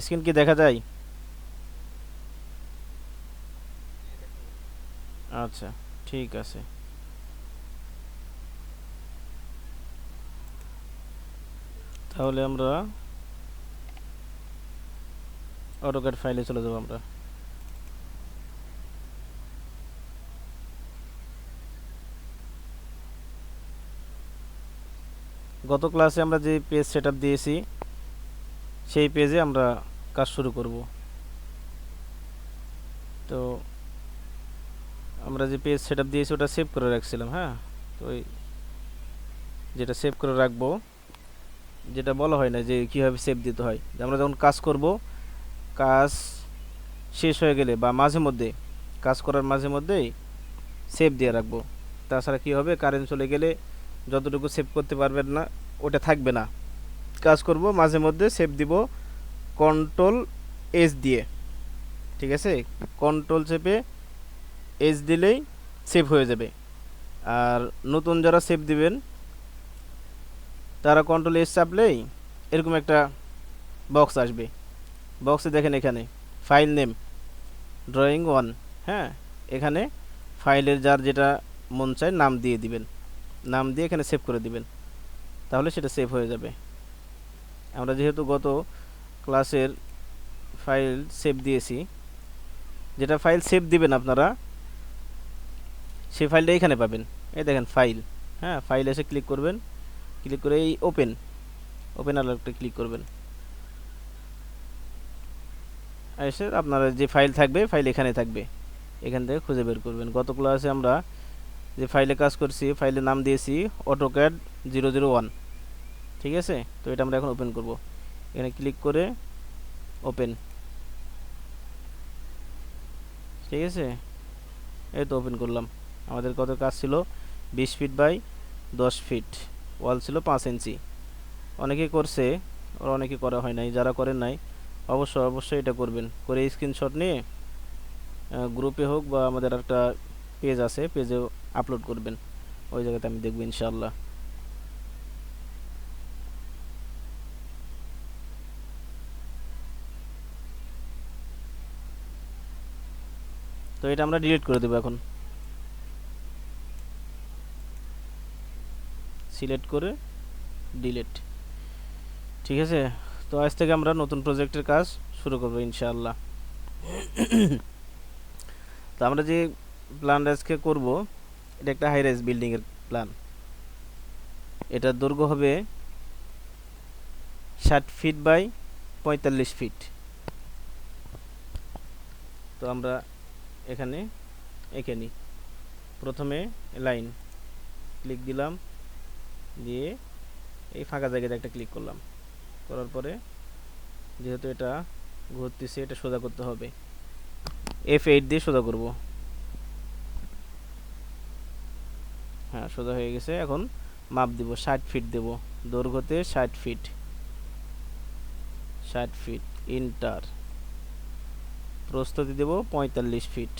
Screen কি দেখা যায়? আচ্ছা, ঠিক আছে। তাহলে আমরা অটোক্যাড ফাইলে চলে যাব আমরা। গত ক্লাসে আমরা যে পেজ সেটআপ দিয়েছি সেই পেজে আমরা কাজ শুরু করব। তো আমরা যে পেজ সেটআপ দিয়েছি ওটা সেভ করে রাখছিলাম, হ্যাঁ। তো যেটা সেভ করে রাখবো, যেটা বলা হয় না যে কীভাবে সেভ দিতে হয়, যে আমরা যখন কাজ করব, কাজ শেষ হয়ে গেলে বা মাঝে মধ্যে, কাজ করার মাঝে মধ্যেই সেভ দিয়ে রাখবো। তাছাড়া কী হবে, কারেন্ট চলে গেলে যতটুকু সেভ করতে পারবেন না ওটা থাকবে না। কাজ করব মাঝে মধ্যে সেভ দিব কন্ট্রোল এস দিয়ে, ঠিক আছে। কন্ট্রোল চেপে এস দিলেই সেভ হয়ে যাবে। আর নতুন যারা সেভ দিবেন তারা কন্ট্রোল এস চাপলেই এরকম একটা বক্স আসবে। বক্সে দেখেন এখানে ফাইল নেম ড্রয়িং ওয়ান, হ্যাঁ। এখানে ফাইলের যার যেটা মন চায় নাম দিয়ে দিবেন, নাম দিয়ে এখানে সেভ করে দিবেন, তাহলে সেটা সেভ হয়ে যাবে। আমরা যেহেতু গত ক্লাসের ফাইল সেভ দিয়েছি, যেটা ফাইল সেভ দিবেন আপনারা সেই ফাইলটা এখানে পাবেন। এই দেখেন ফাইল, হ্যাঁ। ফাইল এসে ক্লিক করবেন, ক্লিক করে এই ওপেন, ওপেন আলারটা ক্লিক করবেন। এসে আপনার যে ফাইল থাকবে ফাইল এখানে থাকবে, এখান থেকে খুঁজে বের করবেন। গত ক্লাসে আমরা যে ফাইলে কাজ করছি ফাইলের নাম দিয়েছি অটোক্যাড 001, ঠিক আছে। তো এটা আমরা এখন ওপেন করব। এখানে ক্লিক করে ওপেন, ঠিক আছে। এই তো ওপেন করলাম। আমাদের কত কাজ ছিল, 20 ফিট বাই 10 ফিট, ওয়াল ছিল 5 ইঞ্চি। অনেকে করছে, আর অনেকে করা হয় নাই। যারা করেন নাই অবশ্যই এটা করবেন, করে স্ক্রিনশট নিয়ে গ্রুপে হোক বা আমাদের একটা পেজ আছে পেজে আপলোড করবেন। ওই জায়গাতে আমি দেখব ইনশাআল্লাহ। তো এটা আমরা ডিলিট করে দেবো এখন। সিলেক্ট করে ডিলিট, ঠিক আছে। তো আজ থেকে আমরা নতুন প্রজেক্টের কাজ শুরু করব ইনশাআল্লাহ। তো আমরা যে প্ল্যান আজকে করব এটা একটা হাই রাইজ বিল্ডিংয়ের প্ল্যান। এটার দৈর্ঘ্য হবে 60 ফিট বাই 45 ফিট। তো আমরা এখানে এঁকে নিই। প্রথমে লাইন ক্লিক দিলাম, দিয়ে এই ফাঁকা জায়গাতে একটা ক্লিক করলাম, করার পরে যেহেতু এটা ঘুরতেছে এটা সোজা করতে হবে, F8 দিয়ে সোজা করব। হ্যাঁ, সোজা হয়ে গেছে। এখন মাপ দিব, 60 ফিট দেব, দৈর্ঘ্যতে 60 ফিট, 60 ফিট। ইন্টার। প্রস্থতে দেব 45 ফিট,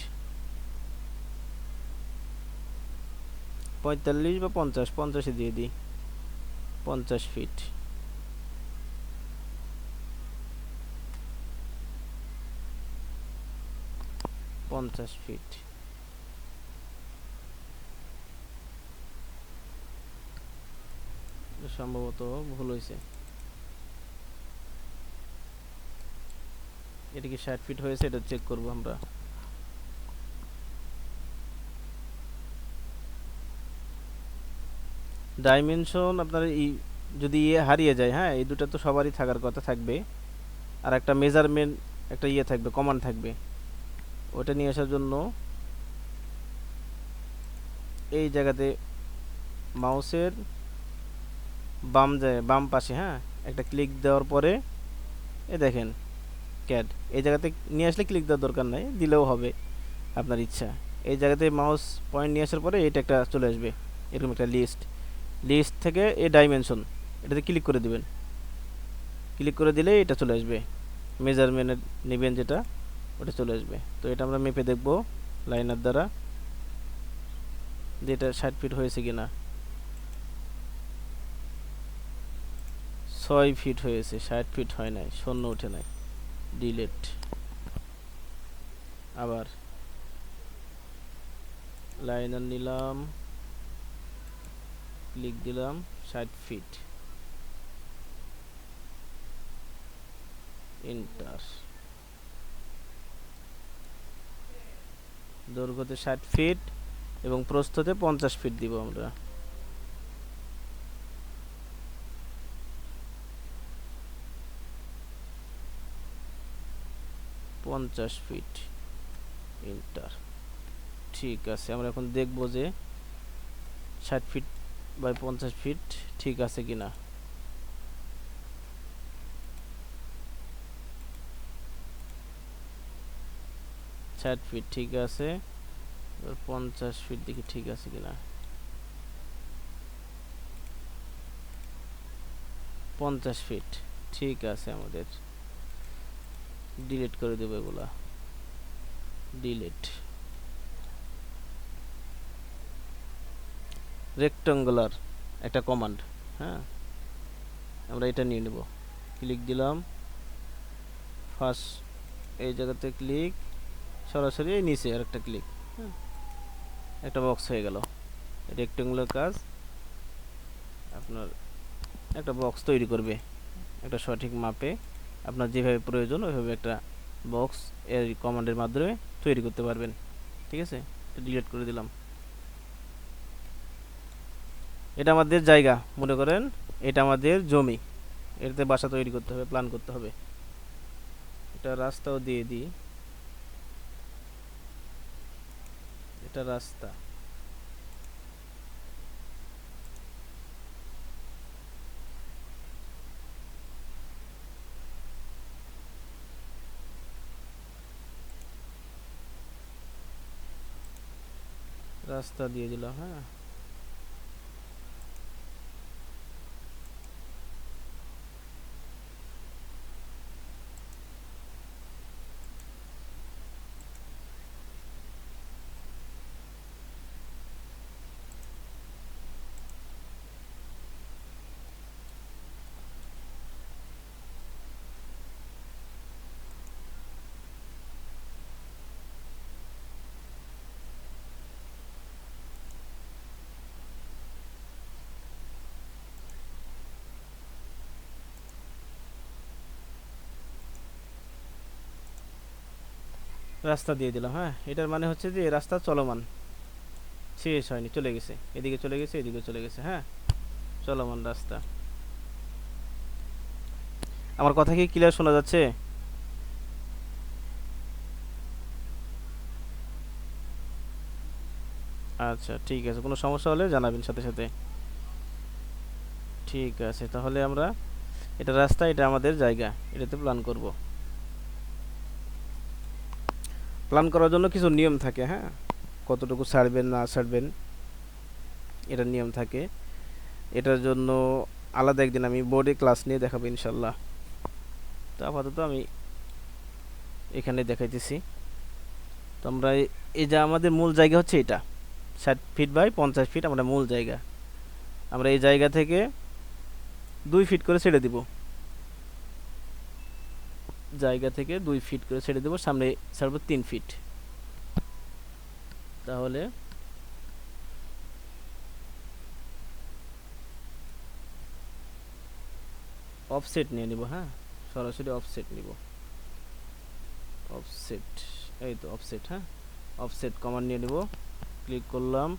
45 বা 50, 50 দিয়ে দিই, 50 ফিট। 50 ফিট। সম্ভবত ভুল হয়েছে, এটা কি 60 ফিট হয়েছে, এটা চেক করব আমরা। ডাইমেনশন আপনার এই যদি হারিয়ে যায়, হ্যাঁ, এই দুটো তো সবারই থাকার কথা থাকবে। আর একটা মেজারমেন্ট একটা থাকবে, কমান্ড থাকবে। ওটা নিয়ে আসার জন্য এই জায়গাতে মাউসের বাম পাশে, হ্যাঁ, একটা ক্লিক দেওয়ার পরে দেখেন ক্যাড, এই জায়গাতে নিয়ে আসলে ক্লিক দেওয়ার দরকার নাই, দিলেও হবে আপনার ইচ্ছা। এই জায়গাতে মাউস পয়েন্ট নিয়ে আসার পরে এটা একটা চলে আসবে, এরকম একটা লিস্ট। লিস্ট থেকে এই ডাইমেনশন এটাতে ক্লিক করে দিবেন, ক্লিক করে দিলে এটা চলে আসবে। মেজারমেন্ট নেবেন যেটা, ওটা চলে আসবে। তো এটা আমরা মেপে দেখব লাইনার দ্বারা যে এটা 60 ফিট হয়েছে কিনা। 6 ফিট হয়েছে, 60 ফিট হয় নাই, শূন্য উঠে নাই। ডিলিট, আবার লাইনার নিলাম, ক্লিক দিলাম 60 ফিট, এন্টার। দৈর্ঘ্যতে 60 ফিট এবং প্রস্থতে 50 ফিট দিব আমরা। Feet, enter. ঠিক আছে, আমরা এখন দেখব যে 60 ফিট বাই 50 ফিট ঠিক আছে কিনা। ফিট ঠিক আছে, 50 ফিট দেখি ঠিক আছে কিনা। 50 ফিট ঠিক আছে, আমাদের ডিলিট করে দেবো এগুলা, ডিলিট। রেক্টাঙ্গুলার একটা কমান্ড, হ্যাঁ, আমরা এটা নিয়ে নেব। ক্লিক দিলাম, ফার্স্ট এই জায়গাতে ক্লিক, সরাসরি এই নিচে আর একটা ক্লিক, হ্যাঁ, একটা বক্স হয়ে গেল। রেক্টাঙ্গুলার কাজ আপনার একটা বক্স তৈরি করবে, একটা সঠিক মাপে আপনার যেভাবে প্রয়োজন ওইভাবে একটা বক্স এর কমান্ডের মাধ্যমে তৈরি করতে পারবেন। ঠিক আছে, এটা ডিলিট করে দিলাম। এটা আমাদের জায়গা, মনে করেন এটা আমাদের জমি, এটাতে বাসা তৈরি করতে হবে, প্ল্যান করতে হবে। এটা রাস্তাও দিয়ে দিই, এটা রাস্তা। রাস্তা দিয়ে দিলাম, হ্যাঁ। রাস্তা দিয়ে দিলাম, হ্যাঁ। এটার মানে হচ্ছে যে রাস্তা চলমান, শেষ হয়নি, চলে গেছে, এদিকে চলে গেছে, এদিকে চলে গেছে, হ্যাঁ, চলমান রাস্তা। আমার কথা কি ক্লিয়ার শোনা যাচ্ছে? আচ্ছা ঠিক আছে, কোনো সমস্যা হলে জানাবেন সাথে সাথে। ঠিক আছে, তাহলে আমরা এটা রাস্তা, এটা আমাদের জায়গা, এটাতে প্ল্যান করব। প্ল্যান করার জন্য কিছু নিয়ম থাকে, হ্যাঁ, কতটুকু ছাড়বেন না ছাড়বেন এটার নিয়ম থাকে। এটার জন্য আলাদা একদিন আমি বোর্ডে ক্লাস নিয়ে দেখাবো ইনশাল্লাহ। তো আপাতত আমি এখানে দেখাইতেছি। তো আমরা এই যে আমাদের মূল জায়গা হচ্ছে এটা, 60 ফিট বাই 50 ফিট আমরা মূল জায়গা। আমরা এই জায়গা থেকে 2 ফিট করে ছেড়ে দিব, জায়গা থেকে 2 ফিট করে ছেড়ে দেব, সামনে ছাড়বো 3 ফিট। তাহলে অফসেট নিয়ে নিব, হ্যাঁ, সরাসরি অফসেট নিব, অফসেট, এই তো অফসেট, হ্যাঁ, অফসেট কমান্ড নিয়ে নিব। ক্লিক করলাম,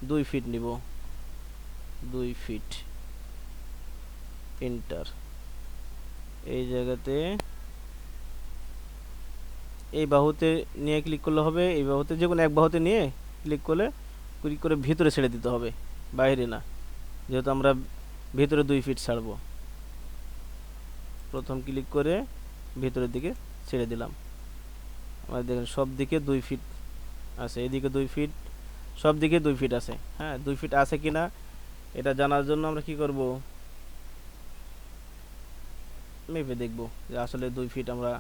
2 ফিট নিব, 2 ফিট, এন্টার। এই জায়গাতে এই বাহুতে নিয়ে ক্লিক করলে হবে, এই বাহুতে যে কোনো এক বাহুতে নিয়ে ক্লিক করে ভিতরে ছেড়ে দিতে হবে, বাইরে না, যেহেতু আমরা ভিতরে 2 ফিট ছাড়বো। প্রথম ক্লিক করে ভিতরের দিকে ছেড়ে দিলাম। আমাদের দেখেন সব দিকে 2 ফিট আছে, এদিকে 2 ফিট, সব দিকে 2 ফিট আছে, হ্যাঁ। 2 ফিট আছে কিনা এটা জানার জন্য আমরা কি করব, মেপে দেখব যে আসলে 2 ফিট আমরা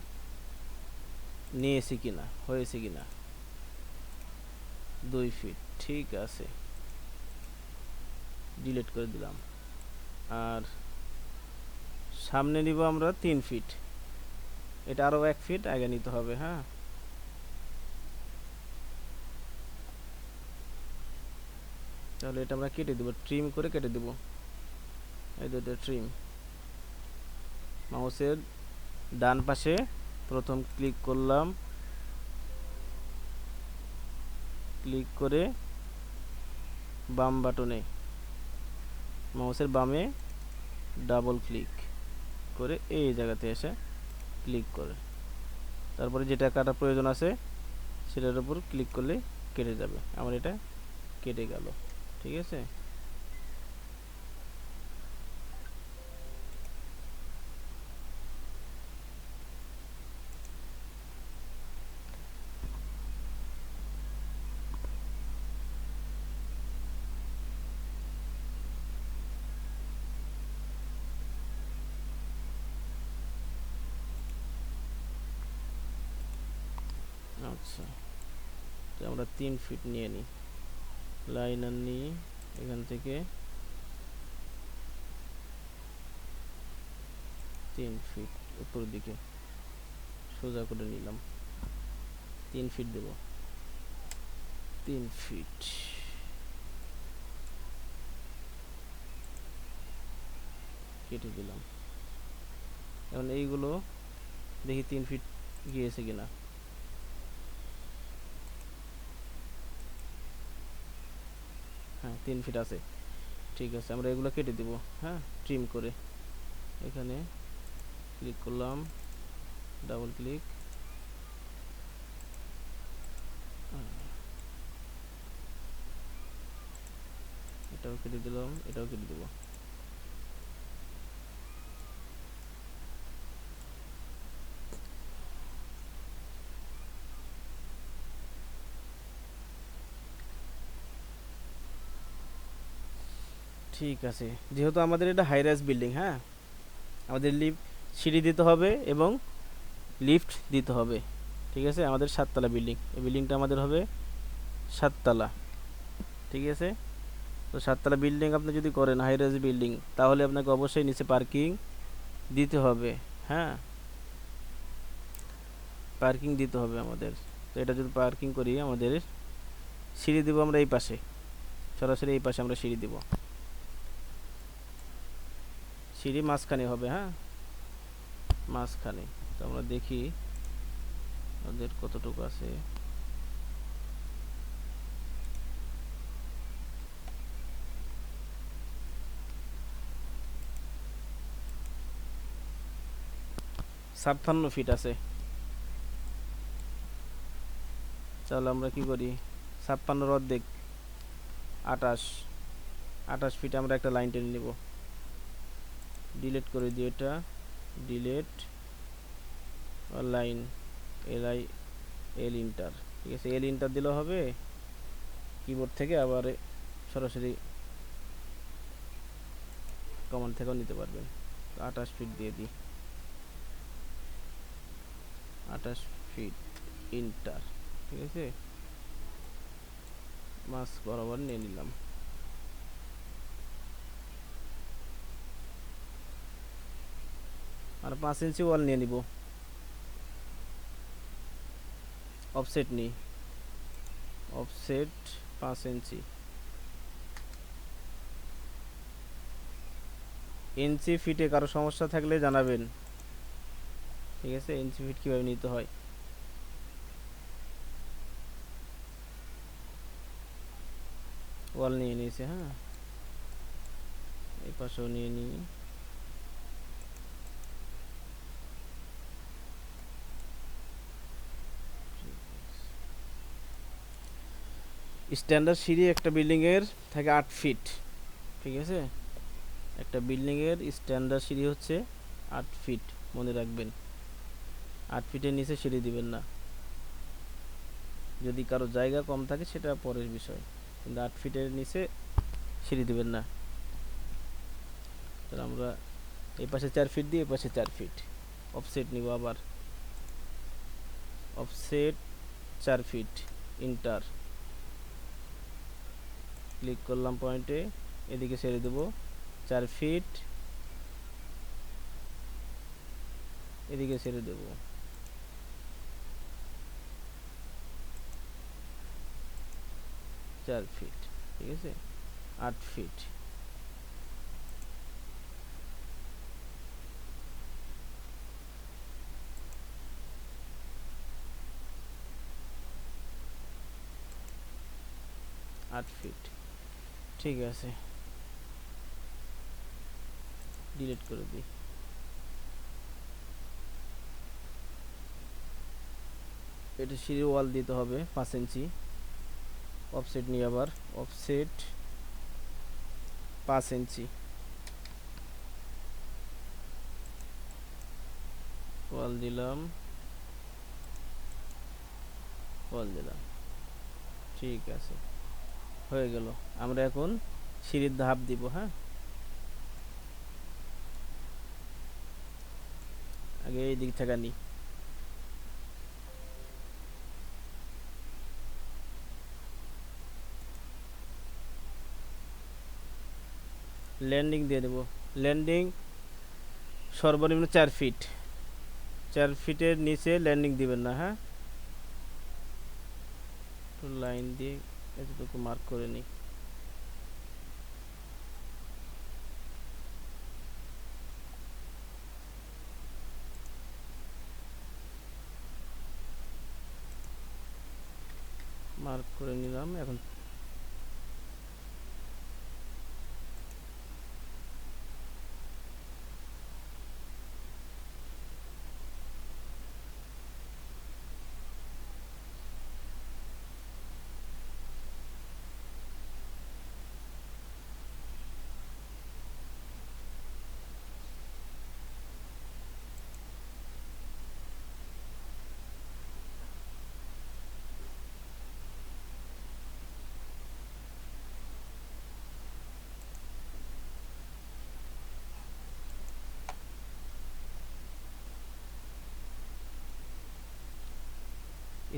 নিয়েছি কিনা, হয়েছে কিনা। 2 ফিট ঠিক আছে, ডিলিট করে দিলাম। আর সামনে নিব আমরা 3 ফিট, এটা আরও 1 ফিট আগে নিতে হবে। হ্যাঁ, তাহলে এটা আমরা কেটে দেবো, ট্রিম করে কেটে দেবো। এই দুটো ট্রিম। মাউসের ডান পাশে প্রথম ক্লিক করলাম, ক্লিক করে বাম বাটনে, মাউসের বামে ডাবল ক্লিক করে এই জায়গাতে এসে ক্লিক করে তারপরে যেটা কাটার প্রয়োজন আছে সেটার উপর ক্লিক করলে কেটে যাবে। আমার এটা কেটে গেল। ঠিক আছে, আচ্ছা, তো আমরা 3 ফিট নিয়ে নিই, লাইনার নিই এখান থেকে 3 ফিট উপর দিকে সোজা করে নিলাম। 3 ফিট দেব, 3 ফিট কেটে দিলাম। এখন এইগুলো দেখি 3 ফিট গিয়েছে কিনা। হ্যাঁ, 3 ফিট আছে। ঠিক আছে, আমরা এগুলো কেটে দিব। হ্যাঁ, ট্রিম করে এখানে ক্লিক করলাম, ডাবল ক্লিক, এটাও কেটে দিলাম, এটাও কেটে দেব। ঠিক আছে, যেহেতু আমাদের এটা হাই রাইজ বিল্ডিং, হ্যাঁ, আমাদের সিঁড়ি দিতে হবে এবং লিফট দিতে হবে। ঠিক আছে, আমাদের 7 তলা বিল্ডিং, এই বিল্ডিংটা আমাদের হবে 7 তলা। ঠিক আছে, তো 7 তলা বিল্ডিং আপনি যদি করেন হাই রাইজ বিল্ডিং, তাহলে আপনাকে অবশ্যই নিচে পার্কিং দিতে হবে। হ্যাঁ, পার্কিং দিতে হবে আমাদের। তো এটা যদি পার্কিং করি, আমাদের সিঁড়ি দেবো আমরা এই পাশে, সরাসরি এই পাশে আমরা সিঁড়ি দেব। সিঁড়ি মাঝখানে হবে। হ্যাঁ, মাঝখানে। তো আমরা দেখি ওদের কতটুকু আছে। ছাপ্পান্ন ফিট আছে। তাহলে আমরা কি করি, 56 অর্ধেক 28, 28 ফিটে আমরা একটা লাইন টেনে নিব। ডিলিট করে দিই এটা, ডিলিট লাইন, এলআই এল ইন্টার। ঠিক আছে, এল ইন্টার দিলেও হবে, কিবোর্ড থেকে আবার সরাসরি কমান্ড থেকেও নিতে পারবেন। 28 ফিট দিয়ে দিই, 28 ফিট ইন্টার। ঠিক আছে, মাছ বরাবর নিয়ে নিলাম। আর 5 ইঞ্চি ওয়াল নিয়ে নিব। অফসেট নিই, অফসেট 5 ইঞ্চি। ইঞ্চি ফিটে কারো সমস্যা থাকলে জানাবেন। ঠিক আছে, ইঞ্চি ফিট কীভাবে নিতে হয়। ওয়াল নিয়ে নিয়েছে। হ্যাঁ, এই পাশেও নিয়ে নিই। স্ট্যান্ডার্ড সিঁড়ি একটা বিল্ডিংয়ের থাকে 8 ফিট। ঠিক আছে, একটা বিল্ডিংয়ের স্ট্যান্ডার্ড সিঁড়ি হচ্ছে 8 ফিট, মনে রাখবেন। 8 ফিটের নিচে সিঁড়ি দিবেন না। যদি কারো জায়গা কম থাকে সেটা পরের বিষয়, কিন্তু 8 ফিটের নিচে সিঁড়ি দিবেন না। তাহলে আমরা এই পাশে 4 ফিট দিয়ে এই পাশে 4 ফিট অফসেট নিব। আবার অফসেট 4 ফিট ইন্টার, ক্লিক করলাম পয়েন্টে, এদিকে ছেড়ে দেব 4 ফিট, এদিকে ছেড়ে দেব 4 ফিট, ঠিক আছে, 8 ফিট। ঠিক আছে, ডিলিট করে দিই। এটা সিঁড়ি ওয়াল দিতে হবে 5 ইঞ্চি। অফসেট নিয়ে আবার অফসেট 5 ইঞ্চি ওয়াল দিলাম, ঠিক আছে, হয়ে গেল। আমরা এখন সিঁড়ির ধাপ দিব। হ্যাঁ, আগে এই দিক থেকে নিই। ল্যান্ডিং দিয়ে দেব। ল্যান্ডিং সর্বনিম্ন 4 ফিট, 4 ফিটের নিচে ল্যান্ডিং দিবেন না। হ্যাঁ, লাইন দিয়ে এতটুকু মার্ক করে নিই। মার্ক করে নিলাম। এখন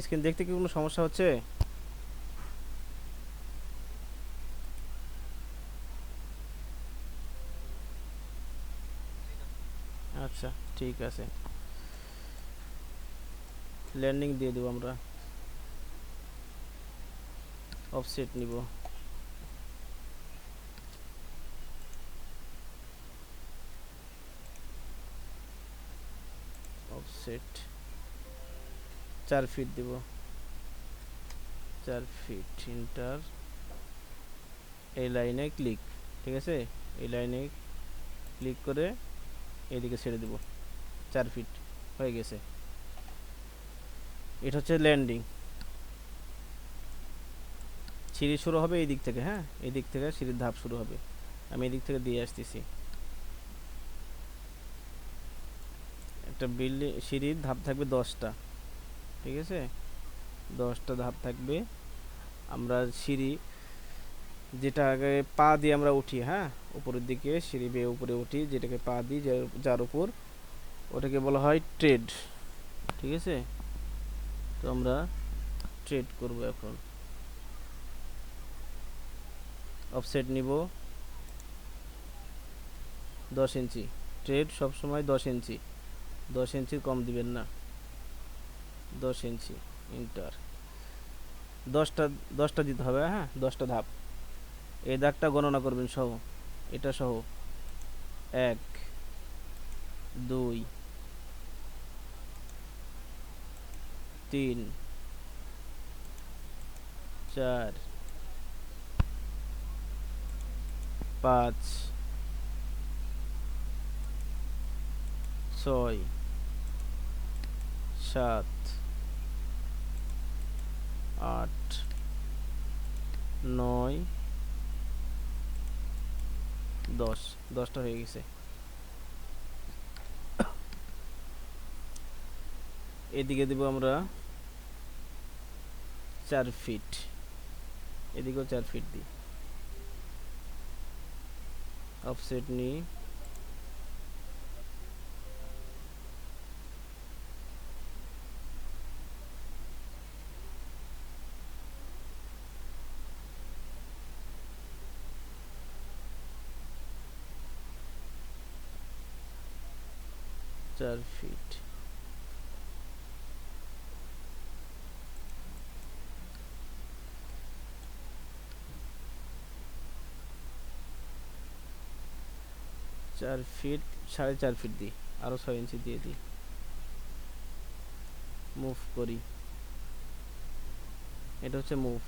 স্ক্রিন দেখতে কি কোনো সমস্যা হচ্ছে? আচ্ছা, ঠিক আছে, ল্যান্ডিং দিয়ে দেবো আমরা। অফসেট নিব, অফসেট 4 ফিট দিব, 4 ফিট, ইন্টার। এই লাইনে ক্লিক, ঠিক আছে, এই লাইনে ক্লিক করে এদিকে ছেড়ে দেব। 4 ফিট হয়ে গেছে। এটা হচ্ছে ল্যান্ডিং। সিঁড়ি শুরু হবে এই দিক থেকে। হ্যাঁ, এই দিক থেকে সিঁড়ির ধাপ শুরু হবে। আমি এই দিক থেকে দিয়ে আসতেছি। একটা বিল্ডিং সিঁড়ির ধাপ থাকবে 10টা, ঠিক আছে, 10টা ধাপ থাকবে। আমরা সিঁড়ি যেটা আগে পা দিয়ে আমরা উঠি, হ্যাঁ, উপরের দিকে সিঁড়ি বেয়ে উপরে উঠি, যেটাকে পা দিই, যার উপর, ওটাকে বলা হয় ট্রেড, ঠিক আছে। তো আমরা ট্রেড করব এখন। অফসেট নিব 10 ইঞ্চি। ট্রেড সবসময় 10 ইঞ্চি, 10 ইঞ্চির কম দিবেন না। 10 ইঞ্চি, ইন্টার। 10টা 10টা দিতে হবে। হ্যাঁ, 10টা ধাপ। এই দাগটা গণনা করবেন সহ, এটা সহ। 1, 2, 3, 4, 5, 6, 7, 8, 9, 10। 10টা হয়ে গেছে। এদিকে দেব আমরা 4 ফিট, এদিকেও 4 ফিট দিই। অফসেট নিই, চার ফিট। 4 ফিট, 4.5 ফিট দিই, আরও 6 ইঞ্চি দিয়ে দিই, মুভ করি। এটা হচ্ছে মুভ,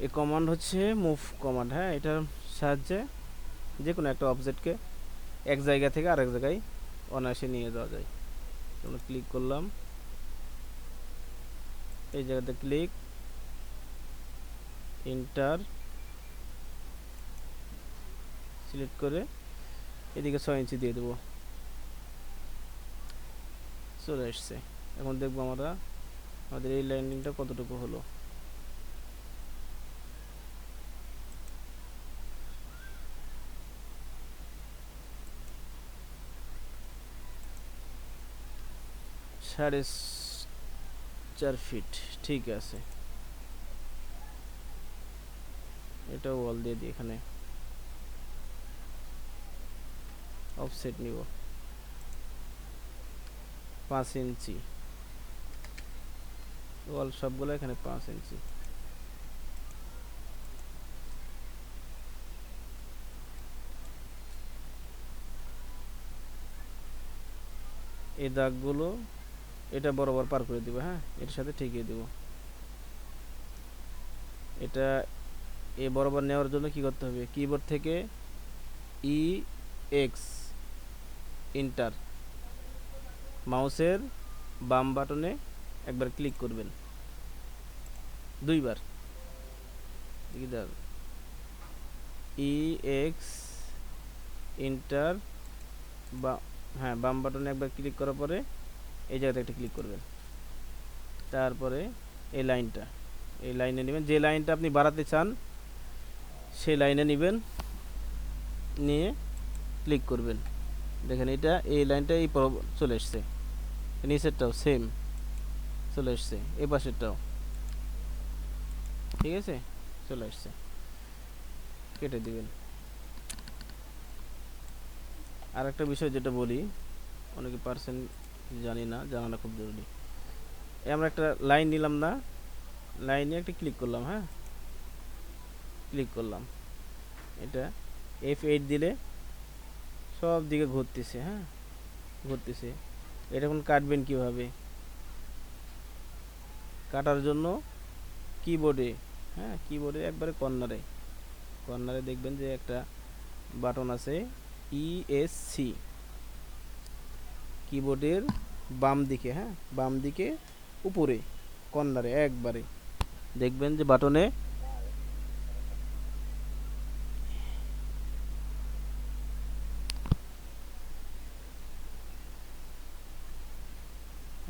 এই কমান্ড হচ্ছে মুভ কমান্ড। হ্যাঁ, এটার সাহায্যে যে কোনো একটা অবজেক্টকে এক জায়গা থেকে আরেক জায়গায় অনায়াসে নিয়ে যাওয়া যায়। আমরা ক্লিক করলাম, এই জায়গাতে ক্লিক, এন্টার, সিলেক্ট করে এদিকে 6 ইঞ্চি দিয়ে দেবো, চলে আসছে। এখন দেখবো আমরা আমাদের এই লাইনিংটা কতটুকু হলো। সাড়ে 4 ফিট, ঠিক আছে। এটা ওয়াল দিয়ে দিই, এখানে অফসেট নিব 5 ইঞ্চি, ওয়াল সবগুলো এখানে 5 ইঞ্চি। এই দাগগুলো এটা বরাবর পার করে দিব। হ্যাঁ, এর সাথে ঠিকই দিব। এটা এই বরাবর নেওয়ার জন্য কি করতে হবে, কিবোর্ড থেকে EX এন্টার, মাউসের বাম বাটনে একবার ক্লিক করবেন, দুইবার EX এন্টার, বা হ্যাঁ, বাম বাটনে একবার ক্লিক করার পরে এই জায়গাতে একটা ক্লিক করবেন। তারপরে এই লাইনটা, এই লাইনে নেবেন, যে লাইনটা আপনি বাড়াতে চান সেই লাইনে নেবেন, নিয়ে ক্লিক করবেন। দেখেন এটা এই লাইনটা এই চলে এসছে, নিচেরটাও সেম চলে এসছে, এই পাশেরটাও ঠিক আছে চলে আসছে, কেটে দিবেন। আর একটা বিষয় যেটা বলি, অনেকে পার্সেন্ট জানি না, জানানো খুব জরুরি। আমরা একটা লাইন নিলাম না, লাইনে একটা ক্লিক করলাম। হ্যাঁ, ক্লিক করলাম, এটা F8 দিলে সব দিকে ঘুরতেছে। হ্যাঁ, ঘুরতেছে। এটা এখন কাটবেন কিভাবে, কাটার জন্য কিবোর্ডে, হ্যাঁ, কিবোর্ডে একবারে কর্নারে, কর্নারে দেখবেন যে একটা বাটন আছে ESC, কিবোর্ডের বাম দিকে, হ্যাঁ, বাম দিকে উপরে কর্নারে একবারে দেখবেন যে বাটনে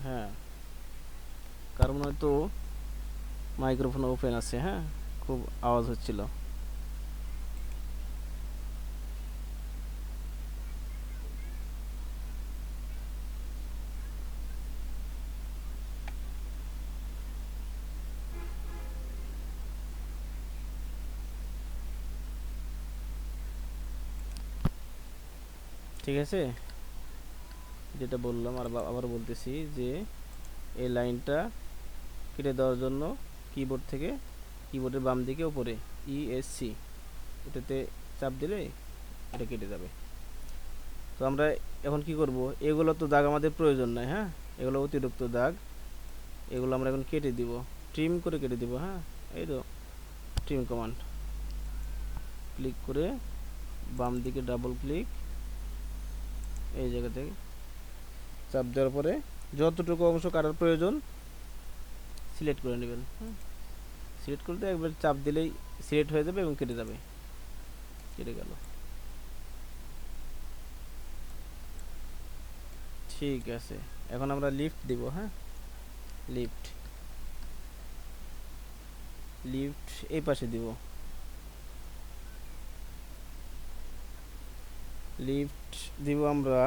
হ্যাঁ, কারণ হয়তো মাইক্রোফোন ওপেন আছে। হ্যাঁ, খুব আওয়াজ হচ্ছিল। ঠিক আছে, যেটা বললাম আর আবার বলতেছি যে এই লাইনটা কেটে দেওয়ার জন্য কিবোর্ড থেকে, কিবোর্ডের বাম দিকে উপরে ESC, এটাতে চাপ দিলে এটা কেটে যাবে। তো আমরা এখন কি করব, এগুলো তো দাগ আমাদের প্রয়োজন নাই। হ্যাঁ, এগুলো অতিরিক্ত দাগ, এগুলো আমরা এখন কেটে দিব, ট্রিম করে কেটে দিব। হ্যাঁ, এই তো ট্রিম কমান্ড, ক্লিক করে বাম দিকে ডাবল ক্লিক, এই জায়গা থেকে চাপ দেওয়ার পরে যতটুকু অংশ কাটার প্রয়োজন সিলেক্ট করে নেবেন। হ্যাঁ, সিলেক্ট করতে একবার চাপ দিলেই সিলেক্ট হয়ে যাবে এবং কেটে যাবে, কেটে গেল। ঠিক আছে, এখন আমরা লিফট দিব। হ্যাঁ, লিফট, লিফট এই পাশে দিব, লিফট দিব আমরা,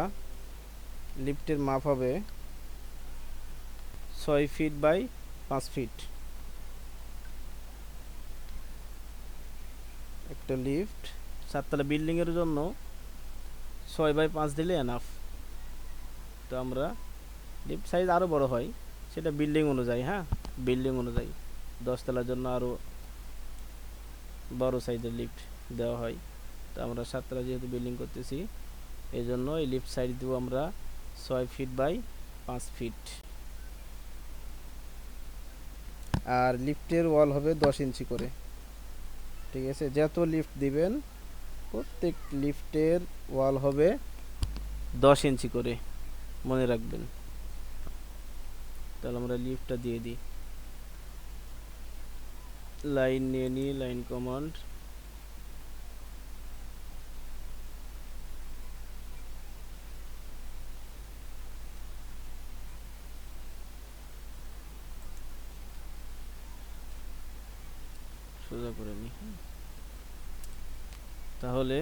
লিফটের মাপ হবে 6 ফিট বাই 5 ফিট। একটা লিফট 7তলা বিল্ডিংয়ের জন্য 6 বাই 5 দিলে এনাফ। তো আমরা লিফট সাইজ আরও বড় হয়, সেটা বিল্ডিং অনুযায়ী। হ্যাঁ, বিল্ডিং অনুযায়ী 10তলার জন্য আরও বড় সাইজের লিফট দেওয়া হয়। তো আমরা 7 তলা যেহেতু বিল্ডিং করতেছি এই জন্য এই লিফট সাইড দিব আমরা 6 ফিট বাই 5 ফিট, আর লিফটের ওয়াল হবে 10 ইঞ্চি করে। ঠিক আছে, যত লিফট দিবেন প্রত্যেক লিফটের ওয়াল হবে 10 ইঞ্চি করে, মনে রাখবেন। তাহলে আমরা লিফটটা দিয়ে দিই, লাইন নিয়ে নিই, লাইন কমান্ড, সোজা করে নিই। তাহলে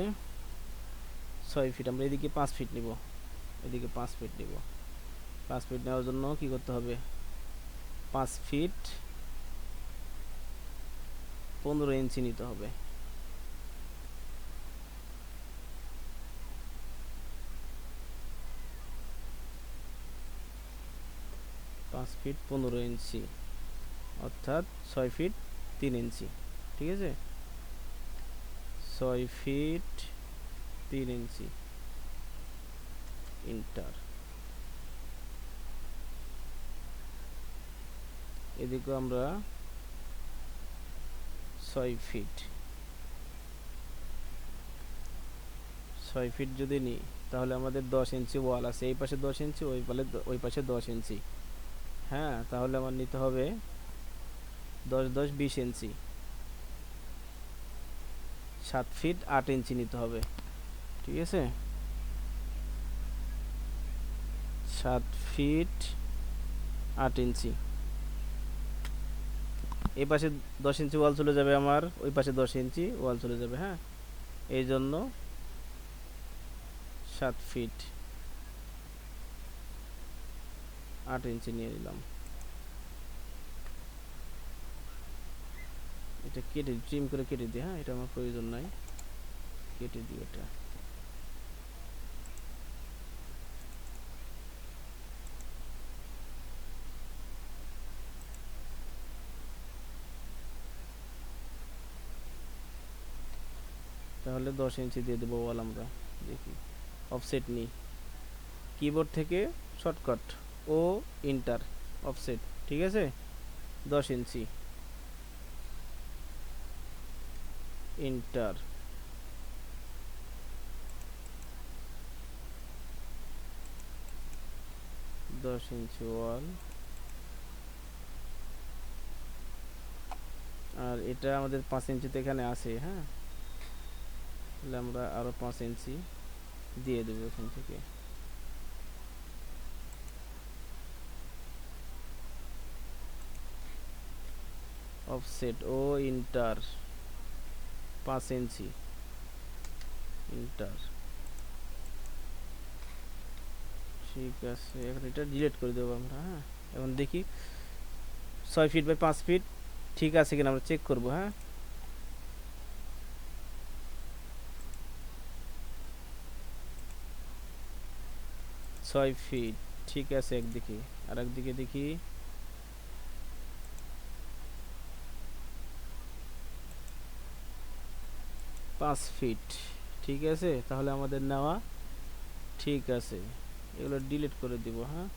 6 ফিট, আমরা এদিকে 5 ফিট নিব, এদিকে 5 ফিট নিব। 5 ফিট নেওয়ার জন্য কি করতে হবে, 5 ফিট 15 ইঞ্চি নিতে হবে। পাঁচ ফিট 15 ইঞ্চি অর্থাৎ 6 ফিট 3 ইঞ্চি। ঠিক আছে, 6 ফিট 3 ইঞ্চি, ইন্টার। এদিকে আমরা 6 ফিট, 6 ফিট যদি নিই তাহলে আমাদের 10 ইঞ্চি ওয়াল আছে, এই পাশে 10 ইঞ্চি, ওই পাশে 10 ইঞ্চি। হ্যাঁ, তাহলে আমার নিতে হবে 10 10 20 ইঞ্চি, 7 ফিট 8 ইঞ্চি নিতে হবে। ঠিক আছে, 7 ফিট 8 ইঞ্চি। এই পাশে 10 ইঞ্চি ওয়াল চলে যাবে আমার, ওই পাশে 10 ইঞ্চি ওয়াল চলে যাবে। হ্যাঁ, এই জন্য 7 ফিট 8 ইঞ্চি নিয়ে নিলাম। এটা কেটে ট্রিম করে কেটে দিই। হ্যাঁ, এটা আমার প্রয়োজন নাই, কেটে দিই এটা। তাহলে 10 ইঞ্চি দিয়ে দেবো ওয়াল। আমরা দেখি, অফসেট নিই, কিবোর্ড থেকে শর্টকাট ও ইন্টার, অফসেট। ঠিক আছে, 10 ইঞ্চি, ইন্টার। দশ ইঞ্চি ওয়াল, আর এটা আমাদের 5 ইঞ্চিতে এখানে আছে। হ্যাঁ, তাহলে আমরা আরো 5 ইঞ্চি দিয়ে দেবো এখান থেকে। অফসেট ও ইন্টার 5 ইঞ্চি, ইন্টার। ঠিক আছে, এখন এটা ডিলিট করে দেবো আমরা। হ্যাঁ, এখন দেখি 6 ফিট বাই 5 ফিট ঠিক আছে কিনা আমরা চেক করব। হ্যাঁ, ছয় ফিট ঠিক আছে একদিকে, আর একদিকে দেখি 5 ফিট ঠিক আছে। তাহলে আমাদের নেওয়া ঠিক আছে, এগুলো ডিলিট করে দিব। হ্যাঁ,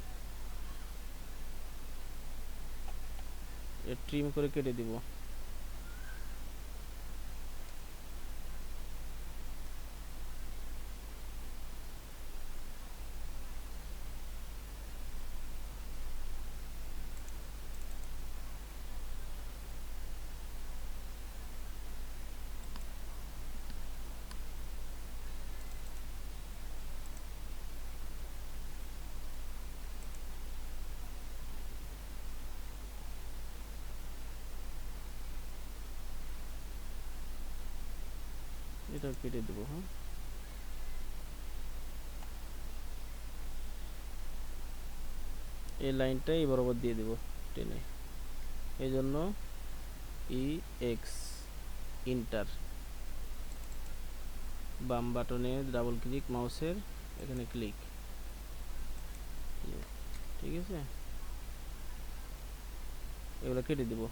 ট্রিম করে কেটে দিব। এটা কেটে দেব। হ্যাঁ, এই লাইনটা এই বরাবর দিয়ে দেব টেনে, এই জন্য ই এক্স, ইন্টার। বাম বাটনে ডাবল ক্লিক, মাউসের এখানে ক্লিক। ঠিক আছে, এগুলো কেটে দেব।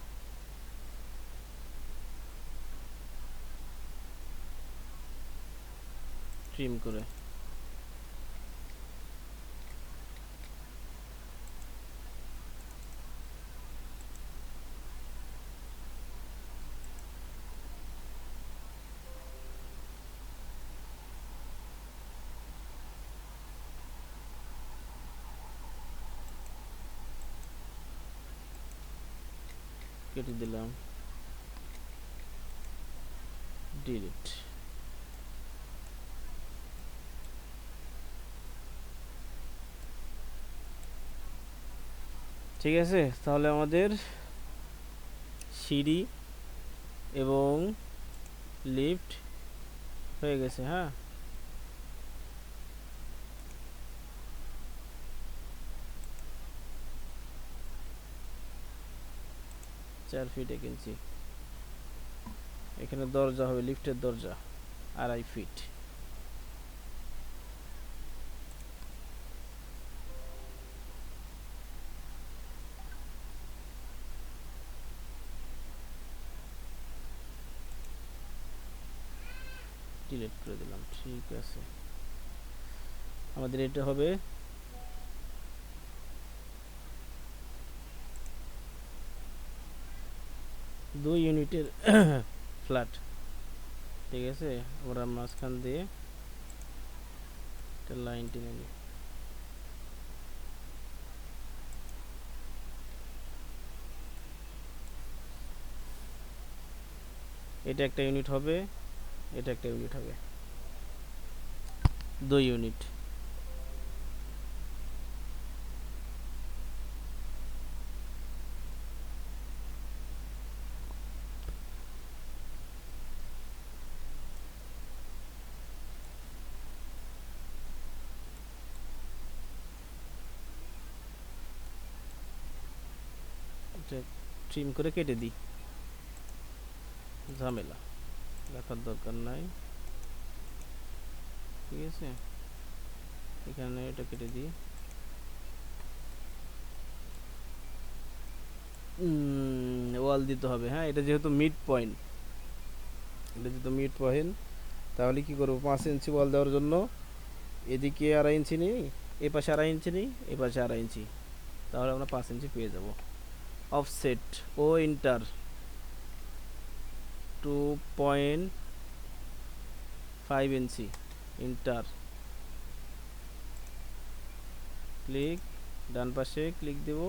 ট্রিম করে কেটে দিলাম, ডিলিট। ঠিক আছে, তাহলে আমাদের সিঁড়ি এবং লিফট হয়ে গেছে। হ্যাঁ, 4 ফিট 1 ইঞ্চি। এখানে দরজা হবে, লিফটের দরজা 2.5 ফিট। ডিলিট করে দিলাম। ঠিক আছে, আমাদের এটা হবে 2 ইউনিটের ফ্ল্যাট। ঠিক আছে, আমরা মাঝখান দিয়ে একটা লাইন টেনে নিই। এটা একটা ইউনিট হবে, এটা একটা ইউনিট হবে, 2 ইউনিট। এটা ট্রিম করে কেটে দিই, ঝামেলা রাখার দরকার নাই। ঠিক আছে, এখানে এটা কেটে দিই। ওয়াল দিতে হবে। হ্যাঁ, এটা যেহেতু মিড পয়েন্ট, তাহলে কি করবো, 5 ইঞ্চি ওয়াল দেওয়ার জন্য এদিকে 2.5 ইঞ্চি নিই, এ পাশে 2.5 ইঞ্চি নিই, এ পাশে 2.5 ইঞ্চি, তাহলে আমরা 5 ইঞ্চি পেয়ে যাব। অফসেট ও ইন্টার 2.5 ইঞ্চি, ইন্টার, ক্লিক, ডান পাশে ক্লিক দেব,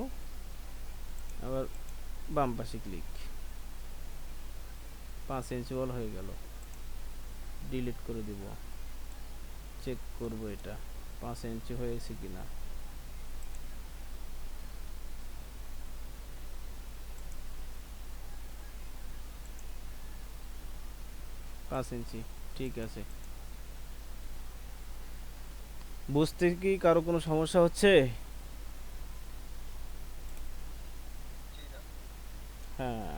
আবার বাম পাশে ক্লিক, 5 ইঞ্চি ওয়াল হয়ে গেল। ডিলিট করে দিব, চেক করব এটা 5 ইঞ্চি হয়েছে কিনা। পাঁচ ইঞ্চি, ঠিক আছে। বুঝতে কি কারো কোনো সমস্যা হচ্ছে? হ্যাঁ,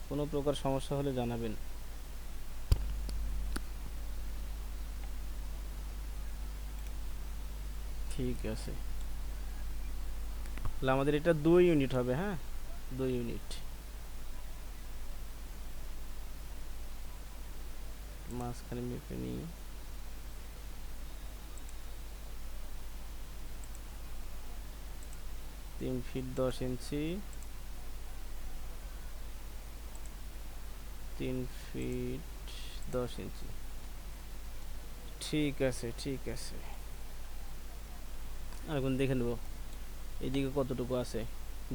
কোনো প্রকার সমস্যা হলে জানাবেন। ঠিক আছে, তাহলে আমাদের এটা 2 ইউনিট হবে। হ্যাঁ, 2 ইউনিট। মাঝখানে মেপে নিই, 3 ফিট 10 ইঞ্চি, 3 ফিট 10 ইঞ্চি। ঠিক আছে, ঠিক আছে, এখন দেখে নেব এইদিকে কতটুকু আছে,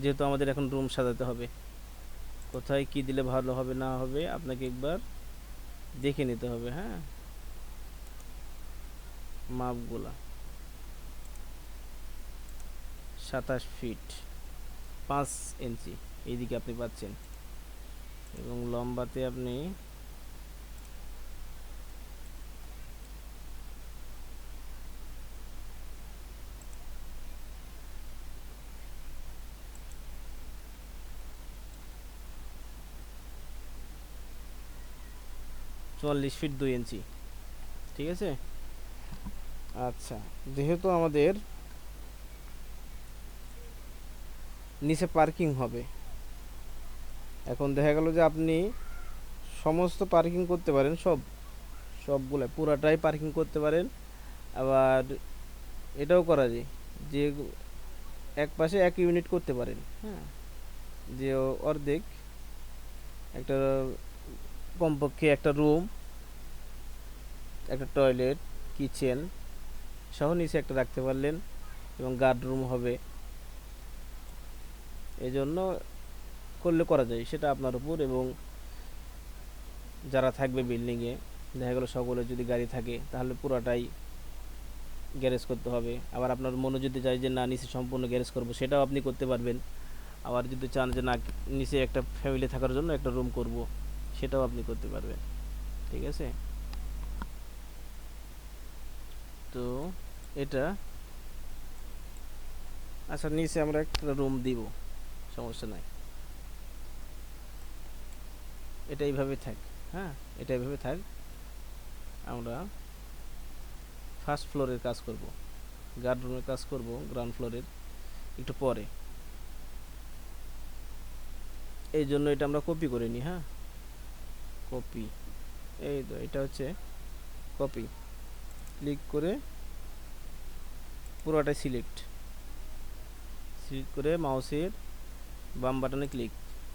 যেহেতু আমাদের এখন রুম সাজাতে হবে। কোথায় কি দিলে ভালো হবে না হবে আপনাকে একবার দেখে নিতে হবে। হ্যাঁ, মাপগুলা 27 ফিট 5 ইঞ্চি এইদিকে আপনি পাচ্ছেন, এবং লম্বাতে আপনি 44 ফিট 2 ইঞ্চি। ঠিক আছে, আচ্ছা, যেহেতু আমাদের নিচে পার্কিং হবে, এখন দেখা গেল যে আপনি সমস্ত পার্কিং করতে পারেন, সবগুলো পুরাটাই পার্কিং করতে পারেন। আবার এটাও করা যায় যে এক পাশে এক ইউনিট করতে পারেন, হ্যাঁ, যে অর্ধেক একটা কমপক্ষে একটা রুম, একটা টয়লেট, কিচেন সহ নিচে একটা রাখতে পারলেন এবং গার্ড রুম হবে। এই জন্য করলে করা যায়, সেটা আপনার উপর এবং যারা থাকবে বিল্ডিংয়ে, দেখা গেলো সকলে যদি গাড়ি থাকে তাহলে পুরাটাই গ্যারেজ করতে হবে। আবার আপনার মনে যদি চাই যে না নিচে সম্পূর্ণ গ্যারেজ করব, সেটাও আপনি করতে পারবেন। আবার যদি চান যে না নিচে একটা ফ্যামিলি থাকার জন্য একটা রুম করব, সেটাও আপনি করতে পারবেন। ঠিক আছে, তো এটা আচ্ছা নিচে আমরা একটা রুম দিব, সমস্যা নাই, এটা এইভাবে থাক। হ্যাঁ, এটা এইভাবে থাক। আমরা ফার্স্ট ফ্লোরের কাজ করব, গার্ড রুমের কাজ করব গ্রাউন্ড ফ্লোরের একটু পরে। এই জন্য এটা আমরা কপি করে নিই। হ্যাঁ, কপি, এই তো এটা হচ্ছে কপি। ক্লিক করে পুরোটাই সিলেক্ট করে মাউসের বাম বাটনে ক্লিক,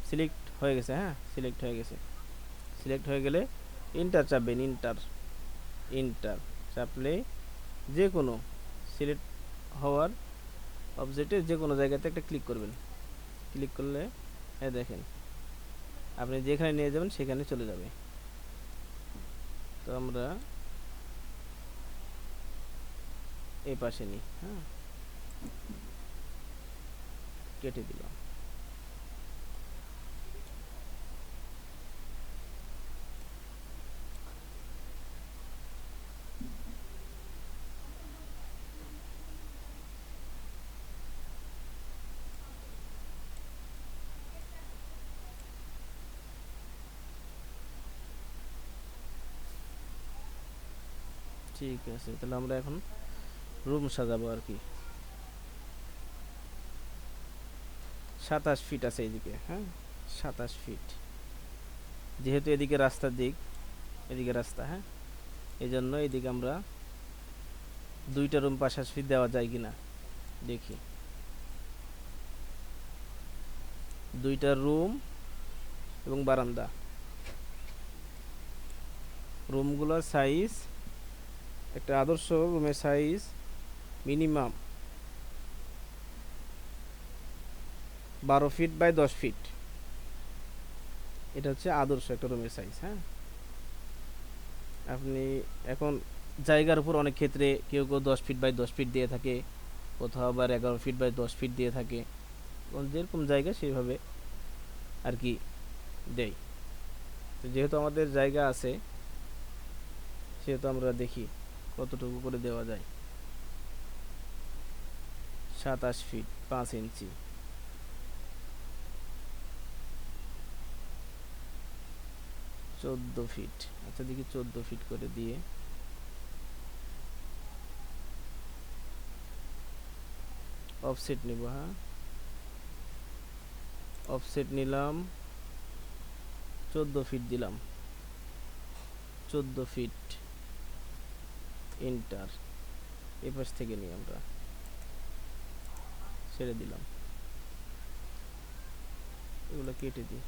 সিলেক্ট হয়ে গেছে। হ্যাঁ, সিলেক্ট হয়ে গেছে। সিলেক্ট হয়ে গেলে ইন্টার চাপবেন, ইন্টার চাপলে যে কোনো সিলেক্ট হওয়ার অবজেক্টের যে কোনো জায়গাতে একটা ক্লিক করবেন। ক্লিক করলে হ্যাঁ দেখেন আপনি যেখানে নিয়ে যাবেন সেখানে চলে যাবে। তো আমরা এই পাশে নিই। হ্যাঁ, কেটে দিলাম। ঠিক আছে, তাহলে আমরা এখন রুম সাজাবো আর কি। 27 ফিট আছে এদিকে। হ্যাঁ, 27 ফিট, যেহেতু এদিকে রাস্তার দিক, এদিকে রাস্তা। হ্যাঁ, এই জন্য এদিকে আমরা দুইটা রুম 27 ফিট দেওয়া যায় কিনা দেখি। দুইটা রুম এবং বারান্দা, রুমগুলোর সাইজ, একটা আদর্শ রুমের size minimum 12 feet by 10 feet. এটা হচ্ছে আদর্শ একটা রুমের সাইজ। হ্যাঁ, আপনি এখন জায়গার উপর অনেক ক্ষেত্রে কেউ কেউ 10 ফিট বাই 10 ফিট দিয়ে থাকে, কোথাও আবার 11 ফিট বাই 10 ফিট দিয়ে থাকে, যেরকম জায়গা সেইভাবে আর কি দেয়। তো যেহেতু আমাদের জায়গা আছে সেহেতু আমরা দেখি কতটুকু করে দেওয়া যায়। 27 ফিট 5 ইঞ্চি, 14 ফিট। আচ্ছা দেখি 14 ফিট করে দিয়ে অফসেট নিব। হ্যাঁ, অফসেট নিলাম, 14 ফিট দিলাম, 14 ফিট ইন্টার। এ পাশ থেকে নিয়ে আমরা ছেড়ে দিলাম, এগুলো কেটে দিই,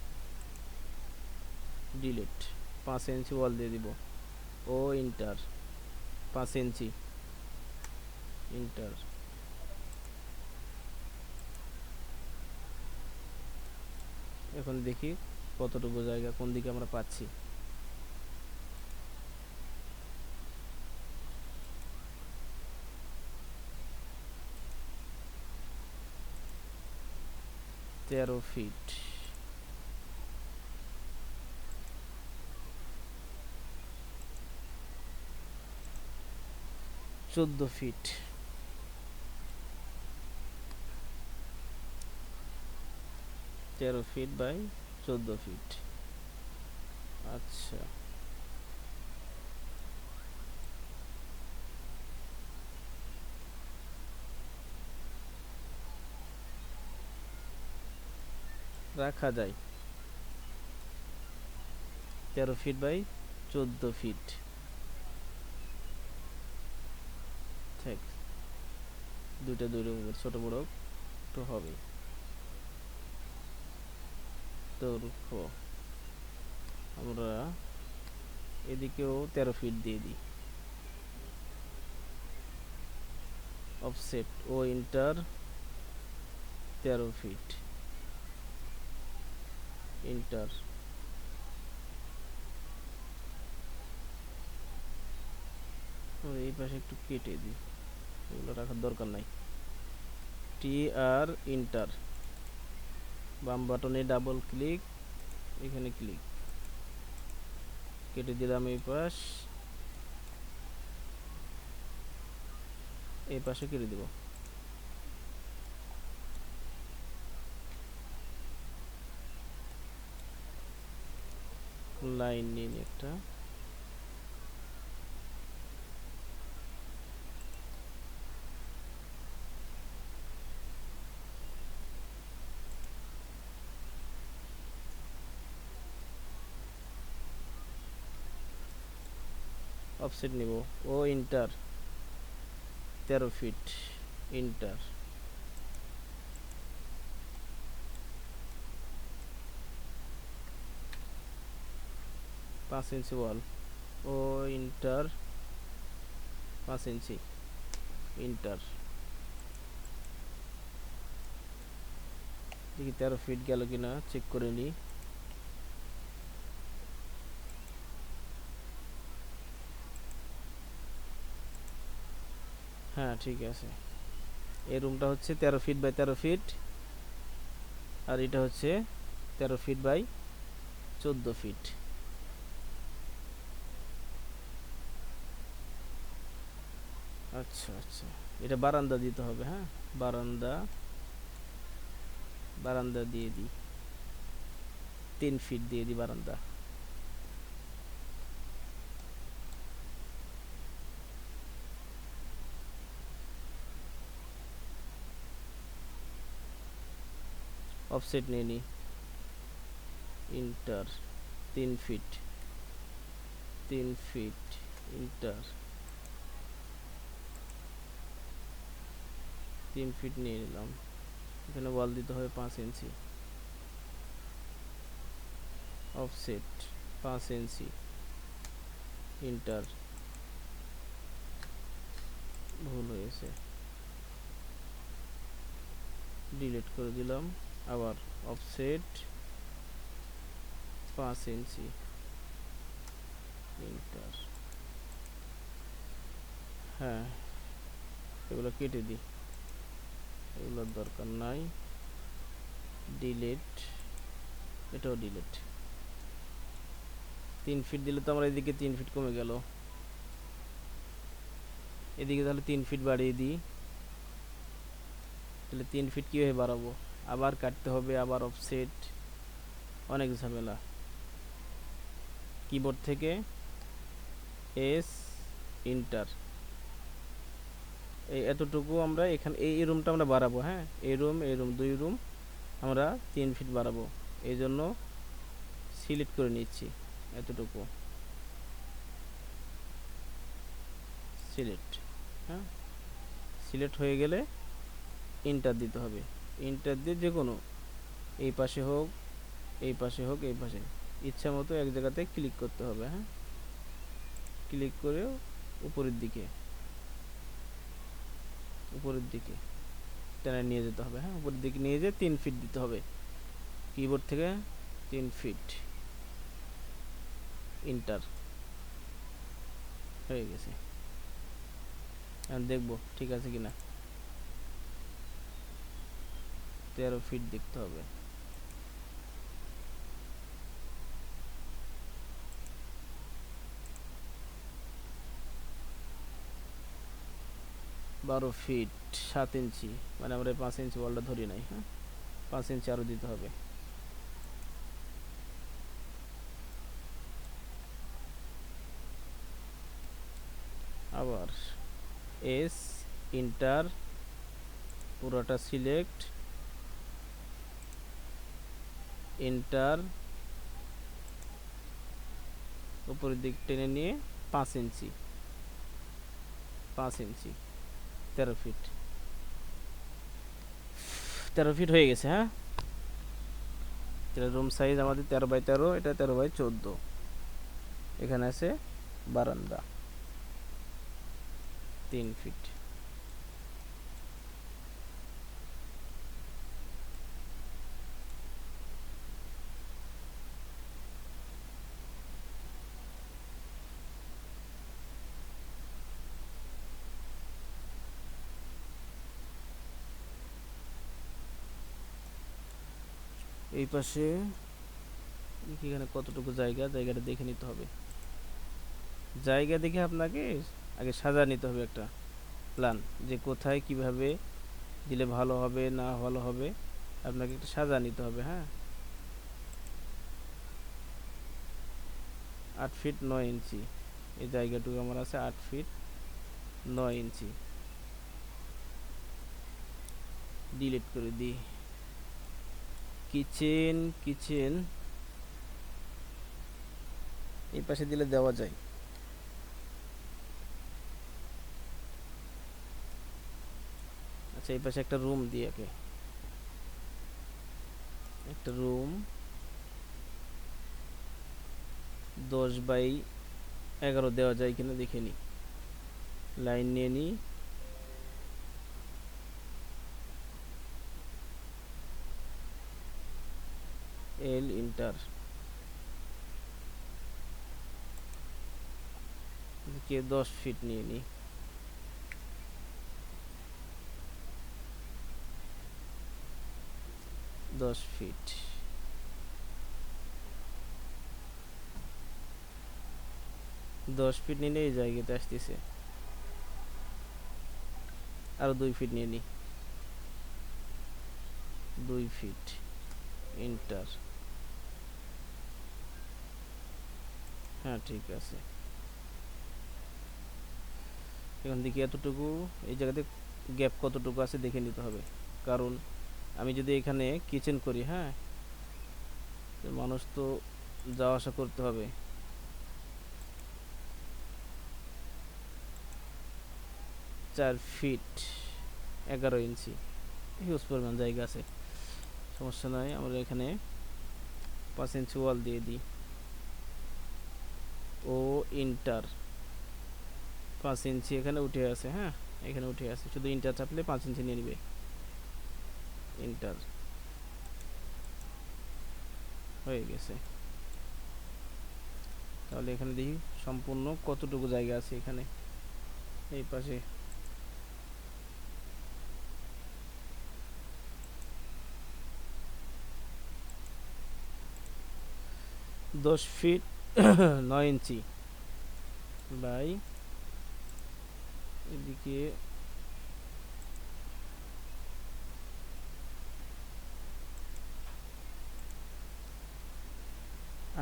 ডিলিট। 5 ইঞ্চি ওয়াল দিয়ে দিব, ও ইন্টার, 5 ইঞ্চি ইন্টার। এখন দেখি কতটুকু জায়গা কোন দিকে আমরা পাচ্ছি। তেরো feet, 14 feet, 13 feet by 14 feet. আচ্ছা, রাখা যায় 13 ফিট বাই 14 ফিট। দুইটা দুই রকমের ছোট বড় তো হবে। দৈর্ঘ্য আমরা এদিকেও 13 ফিট দিয়ে দিই। অফসেট ও ইন্টার 13 ফিট, ইন্টার। এই পাশে একটু কেটে দিই, এগুলো রাখার দরকার নাই। টি আর ইন্টার, বাম বাটনে ডাবল ক্লিক, এখানে ক্লিক, কেটে দিলাম এই পাশ, এই পাশে কেটে দেব। লাইন নিন একটা, অফসেট নিব, ও ইন্টার 13 ফিট, ইন্টার। পাঁচ ইঞ্চি ওয়াল, ও ইন্টার 5 ইঞ্চি, ইন্টার। দেখি 13 ফিট গেল কিনা চেক করে নিই। হ্যাঁ ঠিক আছে, এই রুমটা হচ্ছে 13 ফিট বাই 13 ফিট, আর এটা হচ্ছে 13 ফিট বাই 14 ফিট। আচ্ছা আচ্ছা, এটা বারান্দা দিতে হবে। হ্যাঁ, বারান্দা, বারান্দা দিয়ে দিই 3 ফিট দিয়ে দিই বারান্দা। অফসেট নিয়ে নিই, enter 3 feet, 3 feet, enter 3 feet নিয়ে নিলাম। এখানে ওয়াল দিতে হবে 5 ইঞ্চি, অফসেট 5 ইঞ্চি, ইন্টার। ভুল হয়েছে, ডিলিট করে দিলাম। আবার অফসেট 5 ইঞ্চি, ইন্টার। হ্যাঁ, এগুলো কেটে দিই, এগুলোর দরকার নাই, ডিলিট, এটাও ডিলিট। 3 ফিট দিলে তো আমরা এদিকে 3 ফিট কমে গেল, এদিকে তাহলে 3 ফিট বাড়িয়ে দিই। তাহলে 3 ফিট কীভাবে বাড়াবো, আবার কাটতে হবে, আবার অফসেট, অনেক ঝামেলা। কিবোর্ড থেকে এস, ইন্টার, এই এতটুকু আমরা এখানে এই রুমটা আমরা বাড়াবো। হ্যাঁ, এই রুম, এই রুম, 2 রুম আমরা 3 ফিট বাড়াবো, এই জন্য সিলেক্ট করে নিচ্ছি এতটুকু, সিলেক্ট। হ্যাঁ, সিলেক্ট হয়ে গেলে ইন্টার দিতে হবে। ইন্টার দিয়ে যে কোনো, এই পাশে হোক, এই পাশে হোক, এই পাশে, ইচ্ছা মতো এক জায়গাতে ক্লিক করতে হবে। হ্যাঁ, ক্লিক করে উপরের দিকে, উপরের দিকে টেনে নিয়ে যেতে হবে। হ্যাঁ, উপরের দিকে নিয়ে যেয়ে 3 ফিট দিতে হবে কিবোর্ড থেকে, 3 ফিট, ইন্টার। হয়ে গেছে, দেখবো ঠিক আছে কিনা। 13 ফিট দেখতে হবে। 12 ফিট 7 ইঞ্চি, মানে আমরা 5 ইঞ্চি ওয়ালটা ধরি নাই। হ্যাঁ, 5 ইঞ্চি আরও দিতে হবে। আবার এস, ইন্টার, পুরোটা সিলেক্ট, ইন্টার, উপরের দিক টেনে নিয়ে 5 ইঞ্চি, 5 ইঞ্চি, 13 ফিট, 13 ফিট হয়ে গেছে। হ্যাঁ, এটা রুম সাইজ আমাদের 13 বাই 13, এটা 13 বাই 14। এখানে আছে বারান্দা 3 ফিট। এই পাশে এখানে কতটুকু জায়গা, জায়গাটা দেখে নিতে হবে। জায়গা দেখে আপনাকে আগে সাজা নিতে হবে একটা প্ল্যান, যে কোথায় কিভাবে দিলে ভালো হবে না ভালো হবে, আপনাকে একটা সাজা নিতে হবে। হ্যাঁ, 8 ফিট 9 ইঞ্চি এই জায়গাটুকু আমার আছে, 8 ফিট 9 ইঞ্চি। ডিলিট করে দিই। কিচেন, কিচেন এই পাশে দিলে দেওয়া যায়। আচ্ছা, এই পাশে একটা রুম দিয়ে একটা রুম 10 বাই 11 দেওয়া যায় কিনা দেখে নিই। লাইন নিয়ে নিই, এল ইন্টার, কে 10 ফিট নিয়ে নিই। 10 ফিট 10 ফিট নিলে এই জায়গাতে আসতেছে। আরো 2 ফিট নিয়ে নিই, 2 ফিট ইন্টার। হ্যাঁ, ঠিক আছে। এখন দেখি এতটুকু এই জায়গাতে গ্যাপ কতটুকু আছে দেখে নিতে হবে, কারণ আমি যদি এখানে কিচেন করি, হ্যাঁ, তো মানুষ তো যাওয়া আসা করতে হবে। 4 ফিট 11 ইঞ্চি, হিউজ পরিমাণ জায়গা আছে, সমস্যা নয়। আমরা এখানে 5 ইঞ্চি ওয়াল দিয়ে দিই, ও ইন্টার। 5 ইঞ্চি এখানে উঠে আছে। হ্যাঁ, এখানে উঠে আছে, শুধু ইন্টার চাপলে 5 ইঞ্চি নিয়ে নিবে। ইন্টার হয়ে গেছে। তাহলে এখানে দেখি সম্পূর্ণ কতটুকু জায়গা আছে এখানে। এই পাশে 10 ফিট 9 ইঞ্চি বাই, এদিকে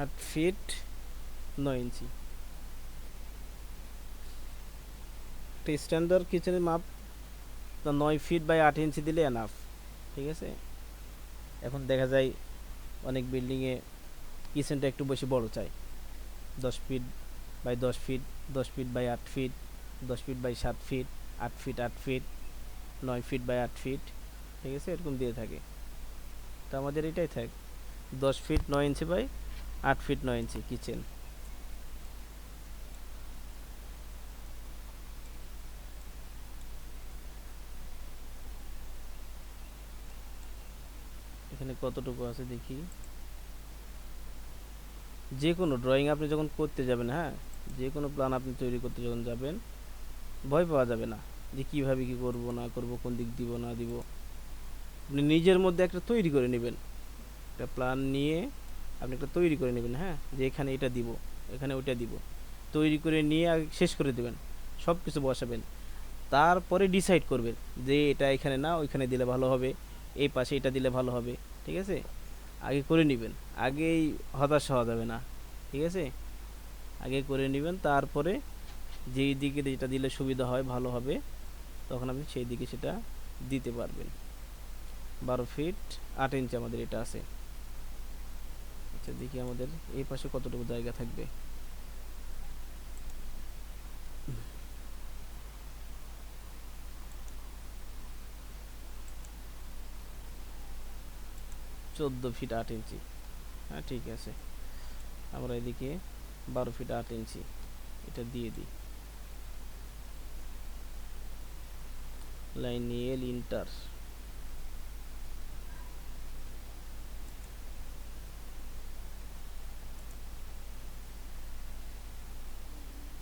8 ফিট 9 ইঞ্চি। একটা স্ট্যান্ডার্ড কিচেনের মাপ 9 ফিট বাই 8 ইঞ্চি দিলে এনাফ। ঠিক আছে। এখন দেখা যায় অনেক বিল্ডিংয়ে কিচেনটা একটু বেশি বড় চাই, 10 feet by 10 feet, 10 feet by 8 feet, 10 feet by 7 feet, 8 feet 8 feet, 9 feet by 8 feet. ঠিক আছে, এরকম দিয়ে থাকে। তো আমাদের এটাই থাক, 10 feet 9 inch by 8 feet 9 inch kitchen. এখানে কতটুকু আছে দেখি। যে কোনো ড্রয়িং আপনি যখন করতে যাবেন, হ্যাঁ, যে কোনো প্ল্যান আপনি তৈরি করতে যখন যাবেন, ভয় পাওয়া যাবে না যে কীভাবে কী করব না করব, কোন দিক দিব না দিব। আপনি নিজের মধ্যে একটা তৈরি করে নেবেন, একটা প্ল্যান নিয়ে আপনি একটা তৈরি করে নেবেন। হ্যাঁ, যে এখানে এটা দিব, এখানে ওইটা দিব, তৈরি করে নিয়ে আগে শেষ করে দেবেন, সব কিছু বসাবেন। তারপরে ডিসাইড করবেন যে এটা এখানে না ওইখানে দিলে ভালো হবে, এই পাশে এটা দিলে ভালো হবে। ঠিক আছে, আগে করে নেবেন, আগেই হতাশ হওয়া যাবে না। ঠিক আছে, আগে করে নেবেন, তারপরে যেই দিকে যেটা দিলে সুবিধা হয় ভালো হবে, তখন আপনি সেই দিকে সেটা দিতে পারবেন। 12 ফিট 8 ইঞ্চি আমাদের এটা আছে। আচ্ছা, দেখি আমাদের এই পাশে কতটুকু জায়গা থাকবে। 14 ফিট 8 ইঞ্চি। হ্যাঁ ঠিক আছে, আমরা এদিকে 12 ফিট 8 ইঞ্চি এটা দিয়ে দিই। লাইনিয়েল ইন্টার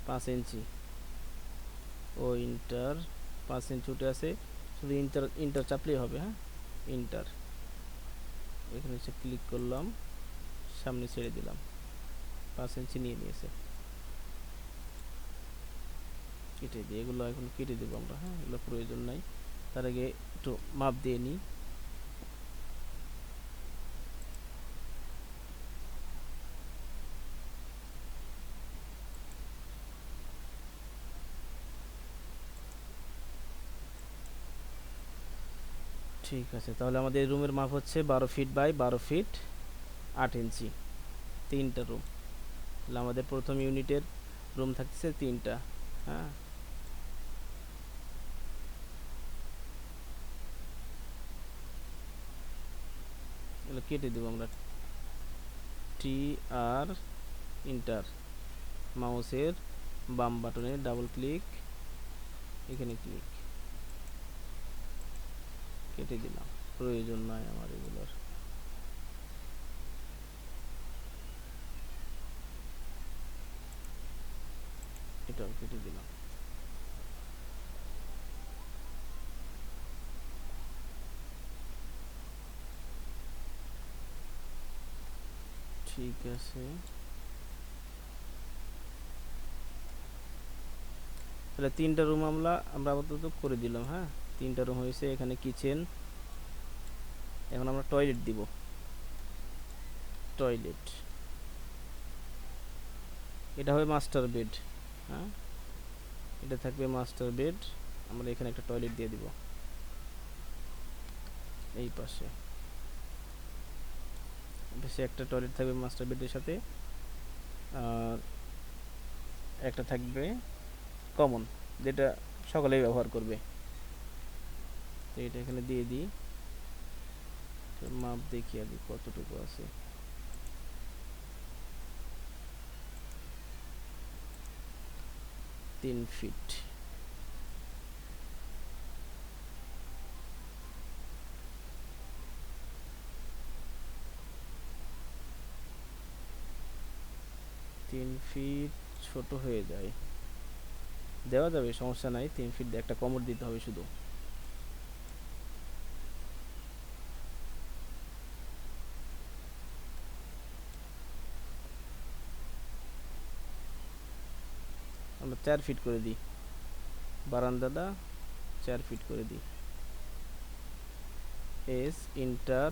5 ইঞ্চি, ও ইন্টার 5 ইঞ্চি উঠে আছে, শুধু ইন্টার ইন্টার চাপলেই হবে। হ্যাঁ ইন্টার, এখানে এসে ক্লিক করলাম, সামনে ছেড়ে দিলাম, 5 ইঞ্চি নিয়ে নিয়েছে। কেটে দিই, এগুলো এখন কেটে দেবো আমরা। হ্যাঁ এগুলো প্রয়োজন নাই, তার আগে একটু মাপ দিয়ে নিই। ঠিক আছে, তাহলে আমাদের রুমের মাপ হচ্ছে 12 ফিট বাই 12 ফিট 8 ইঞ্চি, 3টা রুম। তাহলে আমাদের প্রথম ইউনিটের রুম থাকছে 3টা। হ্যাঁ এগুলো কেটে দেবো আমরা। টি আর ইন্টার, মাউসের বাম বাটনে ডাবল ক্লিক, এখানে ক্লিক, কেটে দিলাম, প্রয়োজন নয় আমার এগুলোর। এটাও কেটে দিলাম। ঠিক আছে, তাহলে 3টা রুম আমরা আপাতত করে দিলাম। হ্যাঁ 3টা রুম হয়েছে, এখানে কিচেন। এখন আমরা টয়লেট দিব। টয়লেট, এটা হবে মাস্টার বেড। হ্যাঁ এটা থাকবে মাস্টার বেড, আমরা এখানে একটা টয়লেট দিয়ে দিব এই পাশে। বেশি একটা টয়লেট থাকবে মাস্টার বেডের সাথে, আর একটা থাকবে কমন, যেটা সকলেই ব্যবহার করবে। তো এটা এখানে দিয়ে দিই। মাপ দেখি আগে কতটুকু আছে। 3 ফিট। তিন ফিট ছোট হয়ে যায়, দেওয়া যাবে, সমস্যা নাই। 3 ফিট একটা কমোড দিতে হবে শুধু। আমরা 4 ফিট করে দিই, বারান্দাটা 4 ফিট করে দিই। S inter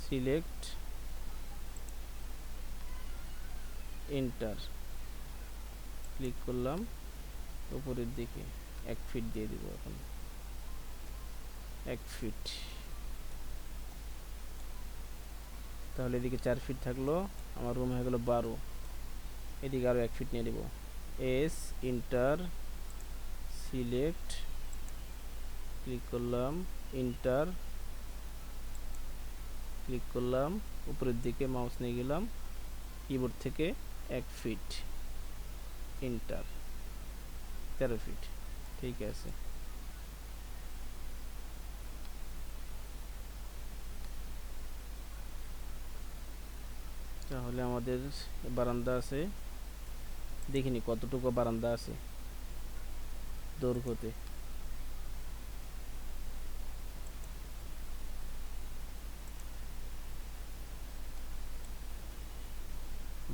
select inter, click করলাম, উপরের দিকে 1 ফিট দিয়ে দিব। এখন 1 ফিট, তাহলে এদিকে 4 ফিট থাকলো, আমার রুম হয়ে গেল 12। এদিকে আরও 1 ফিট নিয়ে দেব। এস ইন্টার সিলেক্ট, ক্লিক করলাম, ইন্টার, ক্লিক করলাম, উপরের দিকে মাউস নিয়ে গেলাম, কিবোর্ড থেকে 1 ফিট, ইন্টার, 13 ফিট। ঠিক আছে, তাহলে আমাদের বারান্দা আছে, দেখিনি কতটুকু বারান্দা আছে দৈর্ঘ্যতে।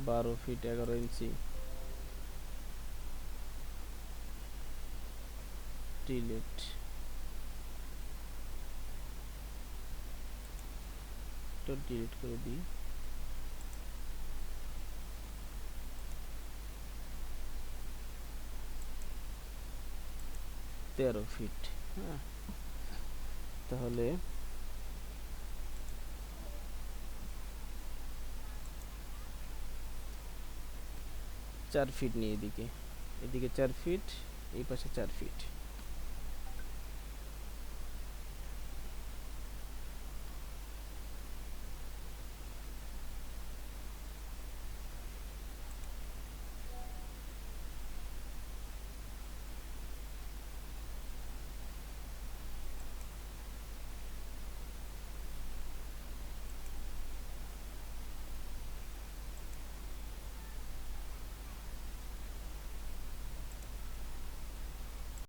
12 ফিট 11 ইঞ্চি, ডিলিট, তো ডিলিট করে দিই। 13 ফিট। হ্যাঁ তাহলে 4 ফিট নিয়ে এদিকে, এদিকে 4 ফিট, এই পাশে 4 ফিট।